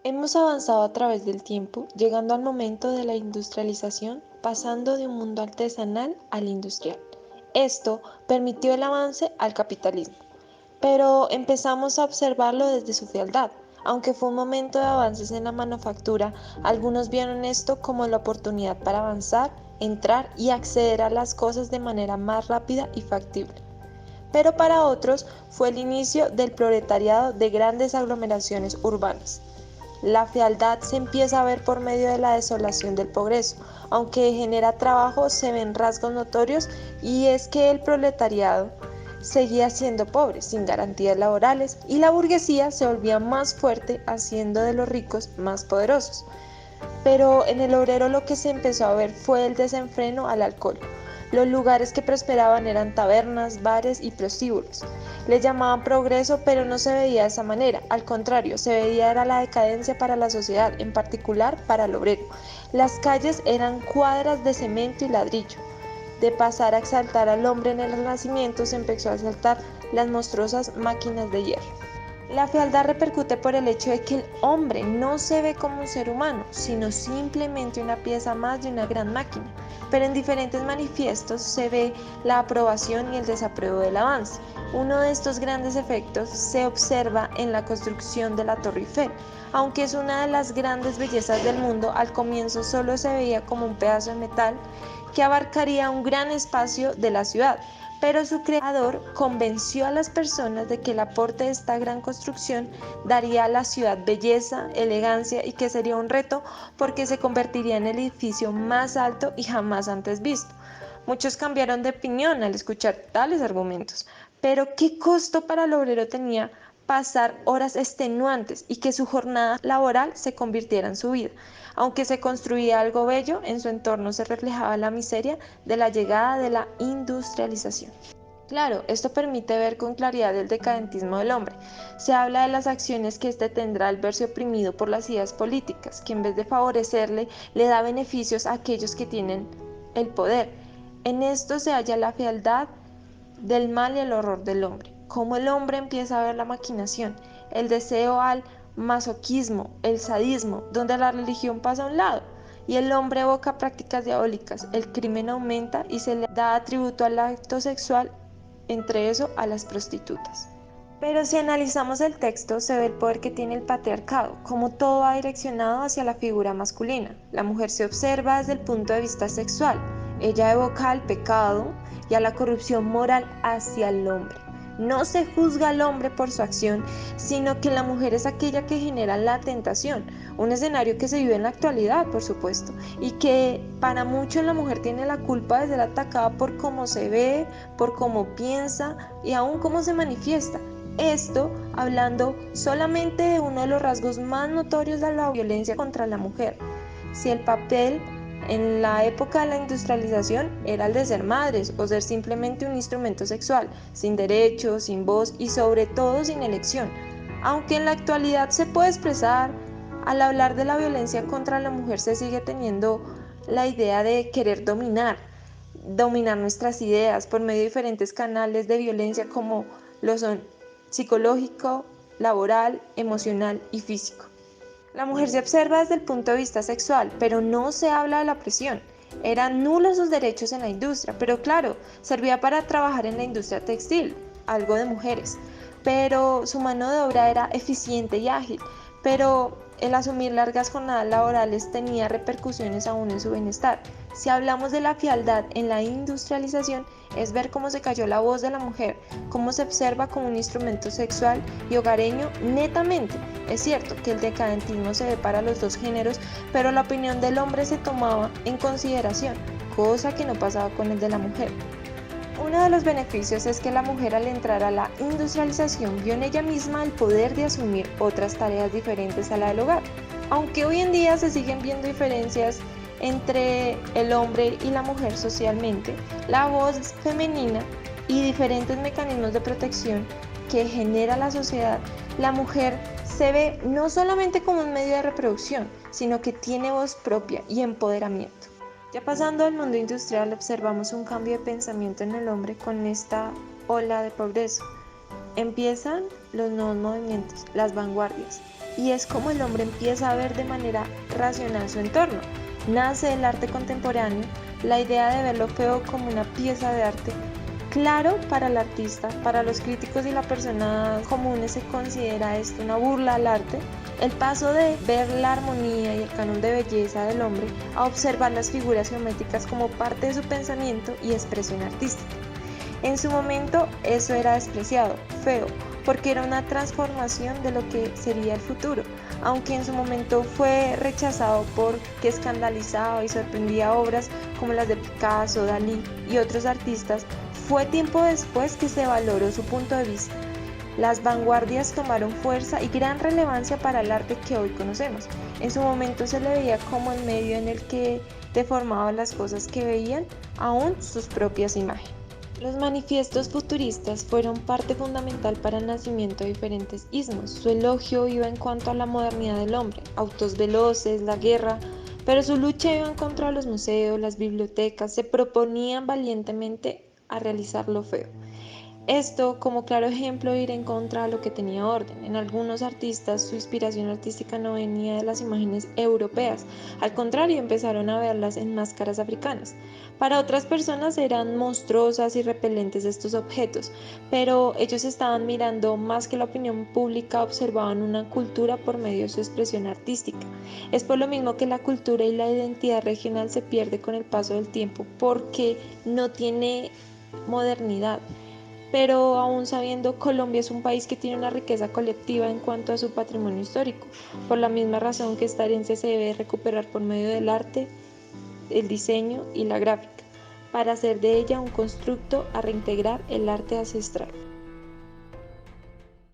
Hemos avanzado a través del tiempo, llegando al momento de la industrialización, pasando de un mundo artesanal al industrial. Esto permitió el avance al capitalismo, pero empezamos a observarlo desde su fealdad. Aunque fue un momento de avances en la manufactura, algunos vieron esto como la oportunidad para avanzar, entrar y acceder a las cosas de manera más rápida y factible. Pero para otros fue el inicio del proletariado de grandes aglomeraciones urbanas. La fealdad se empieza a ver por medio de la desolación del progreso, aunque genera trabajo se ven rasgos notorios y es que el proletariado seguía siendo pobre, sin garantías laborales, y la burguesía se volvía más fuerte, haciendo de los ricos más poderosos. Pero en el obrero lo que se empezó a ver fue el desenfreno al alcohol. Los lugares que prosperaban eran tabernas, bares y prostíbulos. Le llamaban progreso, pero no se veía de esa manera. Al contrario, se veía era la decadencia para la sociedad, en particular para el obrero. Las calles eran cuadras de cemento y ladrillo. De pasar a exaltar al hombre en el Renacimiento, se empezó a exaltar las monstruosas máquinas de hierro. La fealdad repercute por el hecho de que el hombre no se ve como un ser humano, sino simplemente una pieza más de una gran máquina, pero en diferentes manifiestos se ve la aprobación y el desapruebo del avance. Uno de estos grandes efectos se observa en la construcción de la Torre Eiffel. Aunque es una de las grandes bellezas del mundo, al comienzo solo se veía como un pedazo de metal que abarcaría un gran espacio de la ciudad, pero su creador convenció a las personas de que el aporte de esta gran construcción daría a la ciudad belleza, elegancia y que sería un reto porque se convertiría en el edificio más alto y jamás antes visto. Muchos cambiaron de opinión al escuchar tales argumentos, pero ¿qué costo para el obrero tenía pasar horas extenuantes y que su jornada laboral se convirtiera en su vida? Aunque se construía algo bello, en su entorno se reflejaba la miseria de la llegada de la industrialización. Claro, esto permite ver con claridad el decadentismo del hombre. Se habla de las acciones que éste tendrá al verse oprimido por las ideas políticas, que en vez de favorecerle, le da beneficios a aquellos que tienen el poder. En esto se halla la fealdad del mal y el horror del hombre. Cómo el hombre empieza a ver la maquinación, el deseo al masoquismo, el sadismo, donde la religión pasa a un lado y el hombre evoca prácticas diabólicas, el crimen aumenta y se le da atributo al acto sexual, entre eso a las prostitutas. Pero si analizamos el texto, se ve el poder que tiene el patriarcado, como todo va direccionado hacia la figura masculina. La mujer se observa desde el punto de vista sexual. Ella evoca al pecado y a la corrupción moral hacia el hombre. No se juzga al hombre por su acción, sino que la mujer es aquella que genera la tentación, un escenario que se vive en la actualidad, por supuesto, y que para muchos la mujer tiene la culpa de ser atacada por cómo se ve, por cómo piensa y aún cómo se manifiesta. Esto hablando solamente de uno de los rasgos más notorios de la violencia contra la mujer. Si el papel en la época de la industrialización era el de ser madres o ser simplemente un instrumento sexual, sin derechos, sin voz y sobre todo sin elección. Aunque en la actualidad se puede expresar, al hablar de la violencia contra la mujer se sigue teniendo la idea de querer dominar nuestras ideas por medio de diferentes canales de violencia como lo son psicológico, laboral, emocional y físico. La mujer se observa desde el punto de vista sexual, pero no se habla de la opresión. Eran nulos sus derechos en la industria, pero claro, servía para trabajar en la industria textil, algo de mujeres, pero su mano de obra era eficiente y ágil, pero el asumir largas jornadas laborales tenía repercusiones aún en su bienestar. Si hablamos de la fealdad en la industrialización, es ver cómo se cayó la voz de la mujer, cómo se observa como un instrumento sexual y hogareño netamente. Es cierto que el decadentismo se ve para los dos géneros, pero la opinión del hombre se tomaba en consideración, cosa que no pasaba con el de la mujer. Uno de los beneficios es que la mujer al entrar a la industrialización vio en ella misma el poder de asumir otras tareas diferentes a la del hogar. Aunque hoy en día se siguen viendo diferencias entre el hombre y la mujer socialmente, la voz femenina y diferentes mecanismos de protección que genera la sociedad, la mujer se ve no solamente como un medio de reproducción, sino que tiene voz propia y empoderamiento. Ya pasando al mundo industrial, observamos un cambio de pensamiento en el hombre con esta ola de progreso. Empiezan los nuevos movimientos, las vanguardias. y es como el hombre empieza a ver de manera racional su entorno. Nace el arte contemporáneo, la idea de ver lo feo como una pieza de arte. Claro, para el artista, para los críticos y las personas comunes se considera esto una burla al arte. El paso de ver la armonía y el canon de belleza del hombre a observar las figuras geométricas como parte de su pensamiento y expresión artística. En su momento eso era despreciado, feo, porque era una transformación de lo que sería el futuro, aunque en su momento fue rechazado porque escandalizaba y sorprendía obras como las de Picasso, Dalí y otros artistas. Fue tiempo después que se valoró su punto de vista. Las vanguardias tomaron fuerza y gran relevancia para el arte que hoy conocemos. En su momento se le veía como el medio en el que deformaban las cosas que veían, aún sus propias imágenes. Los manifiestos futuristas fueron parte fundamental para el nacimiento de diferentes ismos. Su elogio iba en cuanto a la modernidad del hombre, autos veloces, la guerra, pero su lucha iba en contra de los museos, las bibliotecas, se proponían valientemente a realizar lo feo. Esto, como claro ejemplo, ir en contra de lo que tenía orden. En algunos artistas, su inspiración artística no venía de las imágenes europeas, al contrario, empezaron a verlas en máscaras africanas. Para otras personas eran monstruosas y repelentes estos objetos, pero ellos estaban mirando más que la opinión pública, observaban una cultura por medio de su expresión artística. Es por lo mismo que la cultura y la identidad regional se pierde con el paso del tiempo, porque no tiene modernidad. Pero aún sabiendo, Colombia es un país que tiene una riqueza colectiva en cuanto a su patrimonio histórico, por la misma razón que esta herencia se debe recuperar por medio del arte, el diseño y la gráfica, para hacer de ella un constructo a reintegrar el arte ancestral.